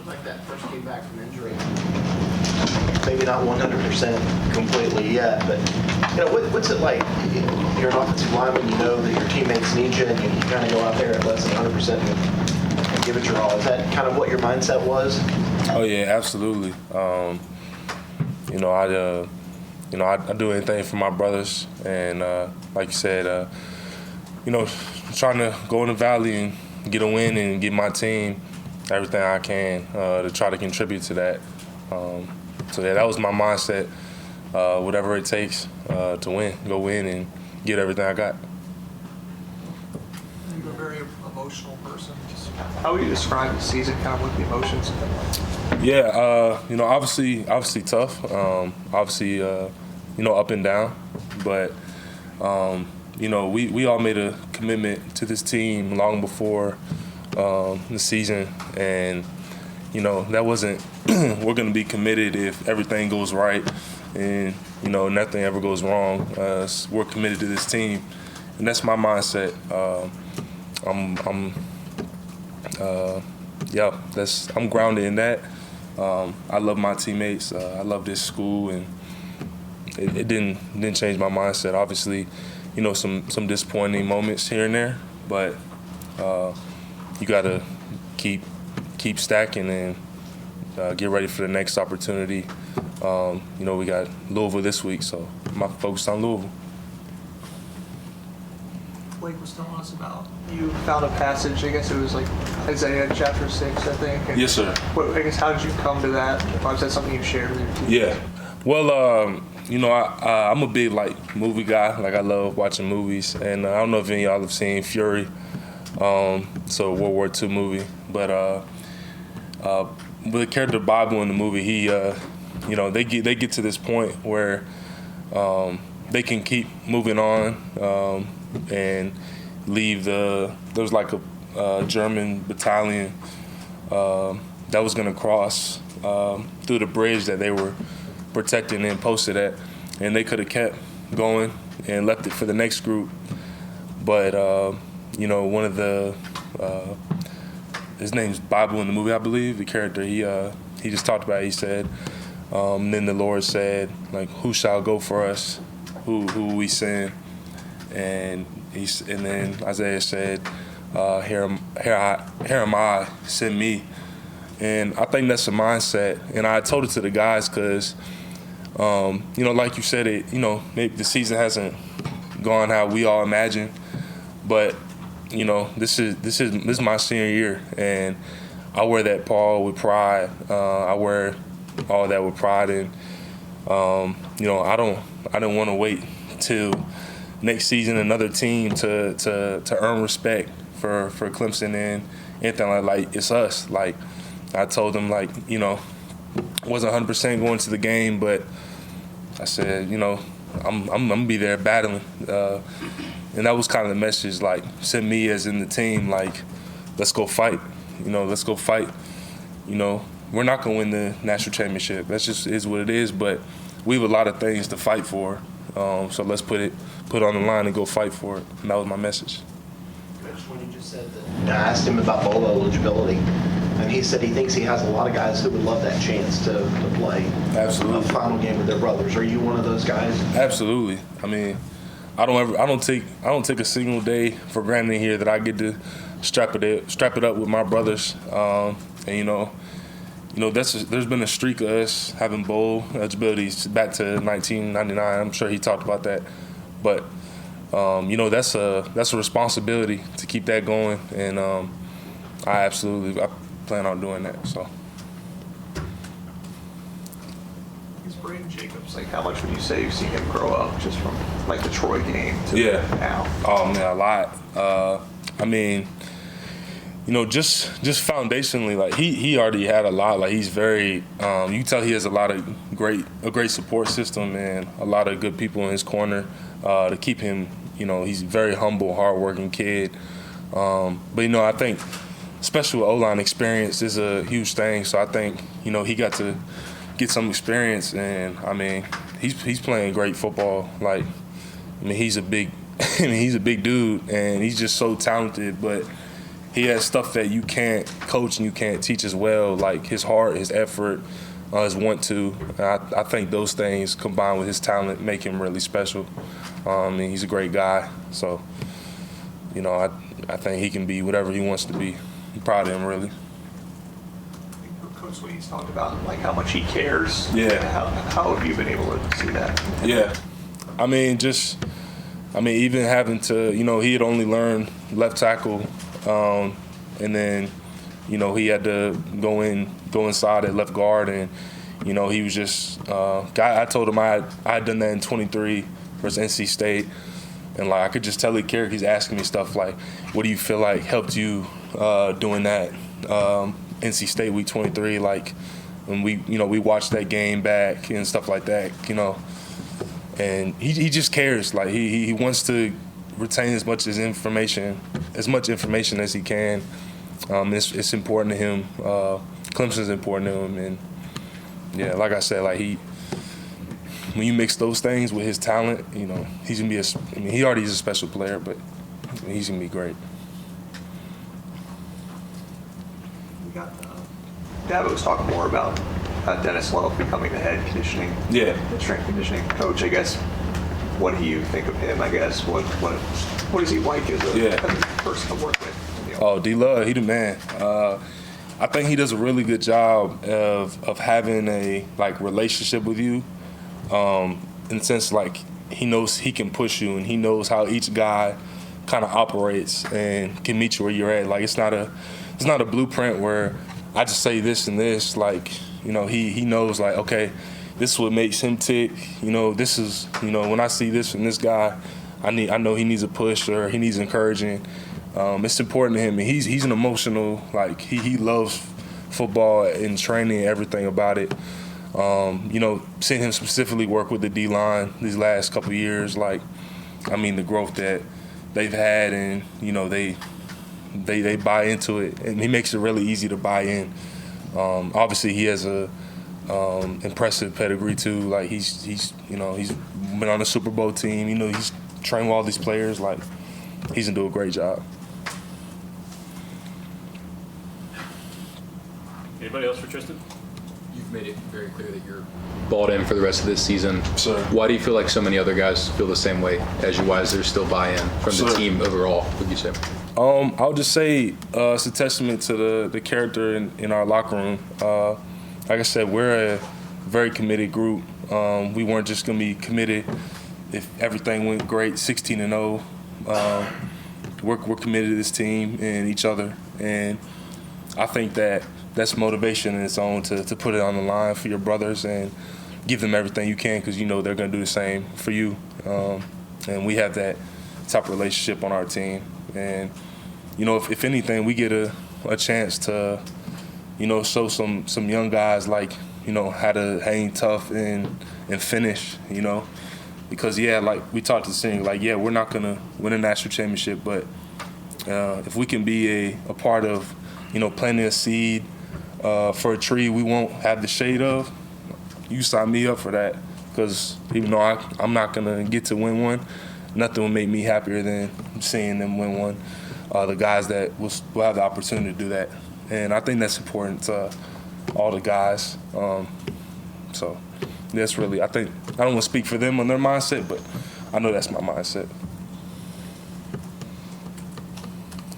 like that first came back from injury. Maybe not 100% completely yet, but what's it like? You're an offensive lineman, you know that your teammates need you, and you kind of go out there at less than 100% and give it your all. Is that kind of what your mindset was? Oh yeah, absolutely. I do anything for my brothers, and like you said, trying to go in the valley and get a win and give my team everything I can to try to contribute to that. So yeah, that was my mindset. Whatever it takes to go win and get everything I got. You're a very emotional person. How would you describe the season, kind of what the emotions have been like? Yeah, obviously tough. Obviously, up and down. But, we all made a commitment to this team long before the season. And, that wasn't we're going to be committed if everything goes right and, nothing ever goes wrong. We're committed to this team. And that's my mindset. I'm grounded in that. I love my teammates. I love this school, and it didn't change my mindset. Obviously, some disappointing moments here and there, but you got to keep stacking and get ready for the next opportunity. We got Louisville this week, so I'm focused on Louisville. Blake was telling us about you found a passage, I guess it was like Isaiah chapter 6, I think. And yes, sir. I guess how did you come to that? Or was that something you shared with your team? Yeah. Well, I'm a big movie guy. I love watching movies, and I don't know if any of y'all have seen Fury, so World War II movie. But with the character Bible in the movie, he, they get to this point where they can keep moving on and leave there's a German battalion that was going to cross through the bridge that they were protecting and posted at, and they could have kept going and left it for the next group. But one of the his name's Bible in the movie, I believe, the character, he just talked about it. He said, then the Lord said, who shall go for us? Who we send? And then Isaiah said, here am I, send me. And I think that's a mindset. And I told it to the guys because, like you said, maybe the season hasn't gone how we all imagined, but this is my senior year, and I wear that Paul with pride. I wear all that with pride, and I don't want to wait till next season another team to earn respect for Clemson and anything like it's us. I told them wasn't 100% going to the game, but I said I'm gonna be there battling, and that was kind of the message. Send me as in the team. Let's go fight. Let's go fight. We're not gonna win the national championship. That's just is what it is. But we have a lot of things to fight for. So let's put it on the line and go fight for it. And that was my message. Coach, when you just said that, I asked him about bowl eligibility, and he said he thinks he has a lot of guys that would love that chance to play Absolutely. A final game with their brothers. Are you one of those guys? Absolutely. I mean, I don't take a single day for granted here that I get to strap it up with my brothers. There's been a streak of us having bowl eligibilities back to 1999. I'm sure he talked about that, but that's a responsibility to keep that going, and I plan on doing that. So. Braden Jacobs, how much would you say you've seen him grow up just from the Troy game to now? Oh man, a lot. Just foundationally, he already had a lot. He's very, you can tell he has a lot of a great support system and a lot of good people in his corner to keep him. He's a very humble, hardworking kid. But I think, especially with O-line experience, is a huge thing. So I think he got to get some experience, and he's playing great football. He's a big, he's a big dude, and he's just so talented. But he has stuff that you can't coach and you can't teach as well, like his heart, his effort, his want to. I think those things combined with his talent make him really special. And he's a great guy. So, I think he can be whatever he wants to be. I'm proud of him, really. Coach Lee's talked about like how much he cares. Yeah. How have you been able to see that? Yeah. Even having to, he had only learned left tackle, and then, he had to go inside at left guard, and, he was just, I told him I had done that in 23 versus NC State, and like I could just tell he cared. He's asking me stuff like, what do you feel like helped you doing that? NC State week 23, like when we watched that game back and stuff like that, and he just cares. Like he wants to retain as much information as he can. It's important to him. Clemson's important to him, and yeah, like I said, like when you mix those things with his talent, he's gonna be he already is a special player, but he's gonna be great. Dabo was talking more about Dennis Love becoming the head conditioning, the strength conditioning coach. I guess, what do you think of him? I guess what is he like as a person to work with? Oh, D-Love, he the man. I think he does a really good job of having a relationship with you, in the sense like he knows he can push you and he knows how each guy kind of operates and can meet you where you're at. Like it's not a blueprint where I just say this and this. Like, he knows like, okay, this is what makes him tick. This is, when I see this from this guy, I know he needs a push or he needs encouraging. It's important to him, and he's an emotional, like he loves football and training and everything about it. Seeing him specifically work with the D-line these last couple of years, the growth that they've had, and they buy into it, and he makes it really easy to buy in. Obviously, he has a impressive pedigree too. Like he's been on the Super Bowl team. He's trained with all these players. Like he's gonna do a great job. Anybody else for Tristan? You've made it very clear that you're balled in for the rest of this season. Sure. Why do you feel like so many other guys feel the same way as you? Why is there still buy-in from the team overall, would you say? I'll just say it's a testament to the character in our locker room. Like I said, we're a very committed group. We weren't just going to be committed if everything went great, 16-0. We're committed to this team and each other, and I think that's motivation in its own to put it on the line for your brothers and give them everything you can, because they're going to do the same for you. And we have that type of relationship on our team. And if anything, we get a chance to, show some young guys how to hang tough and finish, because like we talked to Sing, we're not gonna win a national championship, but if we can be a part of, planting a seed for a tree we won't have the shade of, you sign me up for that, because even though I'm not gonna get to win one, nothing will make me happier than seeing them win one. The guys that will have the opportunity to do that. And I think that's important to all the guys. So that's really, I think, I don't want to speak for them on their mindset, but I know that's my mindset.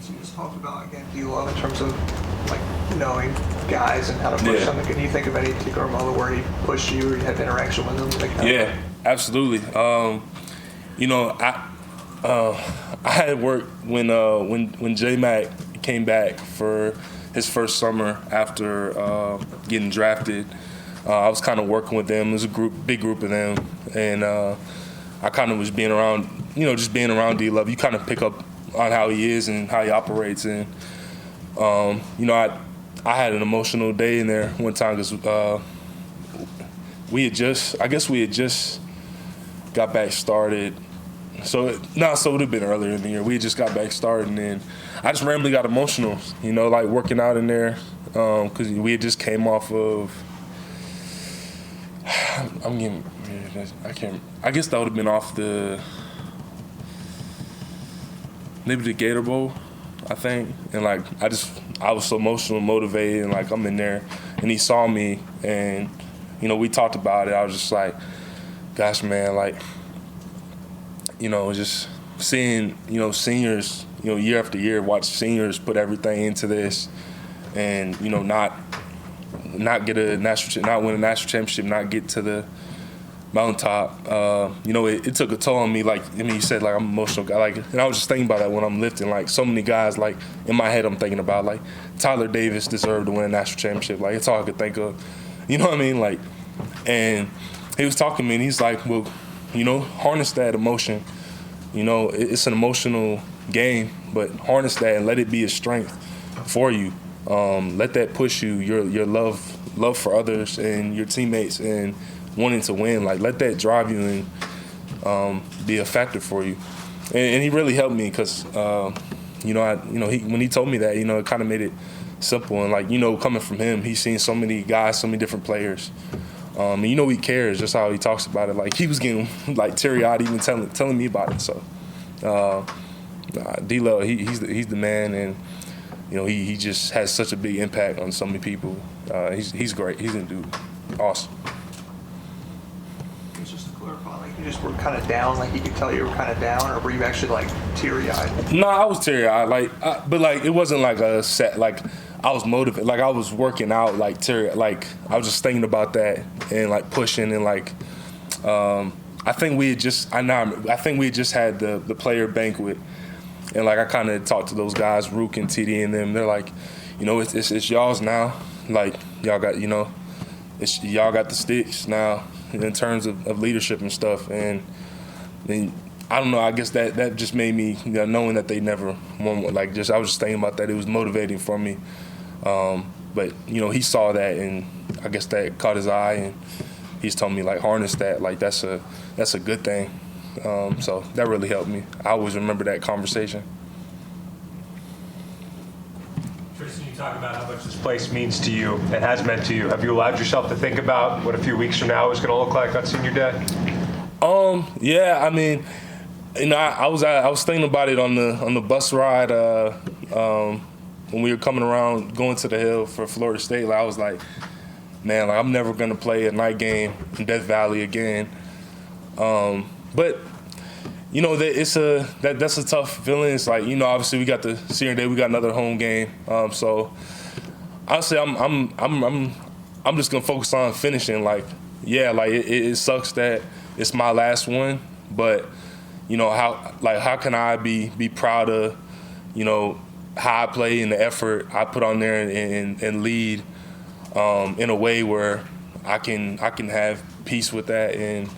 So you just talked about, again, D-Love in terms of knowing guys and how to push them. Can you think of any particular moment where he pushed you or you had interaction with him? Yeah, absolutely. I had worked when J-Mac came back for his first summer after getting drafted. I was kind of working with them. It was a big group of them, and I kind of was being around, just being around D-Love. You kind of pick up on how he is and how he operates, and I had an emotional day in there one time because we had just got back started. So it would have been earlier in the year. We had just got back started, and then I just randomly got emotional, working out in there, because we had just came off of. I guess that would have been off maybe the Gator Bowl. I think, and like I was so emotional, motivated, and like I'm in there, and he saw me, and we talked about it. I was just like, gosh, man, like just seeing seniors, year after year, watch seniors put everything into this, and not get a national, not win a national championship, not get to the mountaintop. It took a toll on me. Like, you said, like, I'm an emotional guy. Like, and I was just thinking about that when I'm lifting. Like, so many guys, like, in my head, I'm thinking about, like, Tyler Davis deserved to win a national championship. Like, it's all I could think of. You know what I mean? Like, and he was talking to me, and he's like, well, harness that emotion. It's an emotional game, but harness that and let it be a strength for you. Let that push you, your love for others and your teammates and wanting to win. Like, let that drive you and be a factor for you. And he really helped me because, when he told me that, it kind of made it simple. And, like, coming from him, he's seen so many guys, so many different players. And he cares, just how he talks about it. Like, he was getting, like, teary-eyed even telling me about it. So, D-Lo, he's the man, and, he just has such a big impact on so many people. He's great. He's a dude. Awesome. Just to clarify, like, you just were kind of down, like you could tell you were kind of down, or were you actually like teary-eyed? No, I was teary-eyed, but like it wasn't like a set. Like, I was motivated, like I was working out, like like I was just thinking about that and like pushing and like I think we had just had the player banquet, and like I kind of talked to those guys, Rook and TD and them. They're like, it's y'all's now. Like, y'all got y'all got the sticks now in terms of leadership and stuff. And I don't know, I guess that just made me, knowing that they never won, like, just I was just thinking about that. It was motivating for me. But, he saw that, and I guess that caught his eye, and he's told me, like, harness that. Like, that's a good thing. So that really helped me. I always remember that conversation. Tristan, you talk about how much this place means to you and has meant to you. Have you allowed yourself to think about what a few weeks from now is going to look like on senior day? Yeah, I mean, I was thinking about it on the bus ride when we were coming around going to the Hill for Florida State. Like, I was like, man, like, I'm never gonna play a night game in Death Valley again. But that's a tough feeling. It's like, obviously we got the senior day, we got another home game. So I'll say I'm just gonna focus on finishing. Like, yeah, like it sucks that it's my last one, but how can I be proud of how I play and the effort I put on there and lead in a way where I can have peace with that, and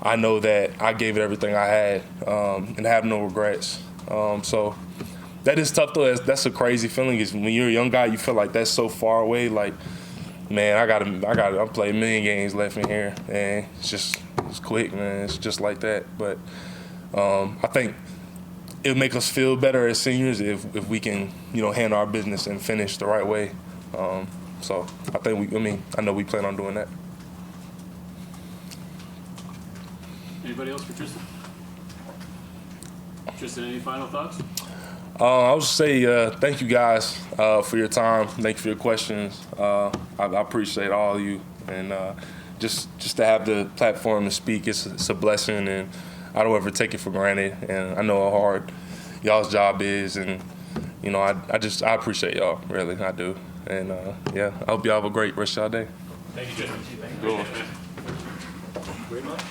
I know that I gave it everything I had and have no regrets. So that is tough though. That's a crazy feeling. Is when you're a young guy, you feel like that's so far away. Like, man, I'm playing a million games left in here, and it's quick, man. It's just like that. But I think it'll make us feel better as seniors if we can, handle our business and finish the right way. So I think I know we plan on doing that. Anybody else for Tristan? Tristan, any final thoughts? I would just say thank you guys for your time. Thank you for your questions. I appreciate all of you, and just to have the platform to speak, it's a blessing, and I don't ever take it for granted. And I know how hard y'all's job is, and I appreciate y'all, really, I do. And I hope y'all have a great rest of y'all day. Thank you, Tristan. Cool. Very much.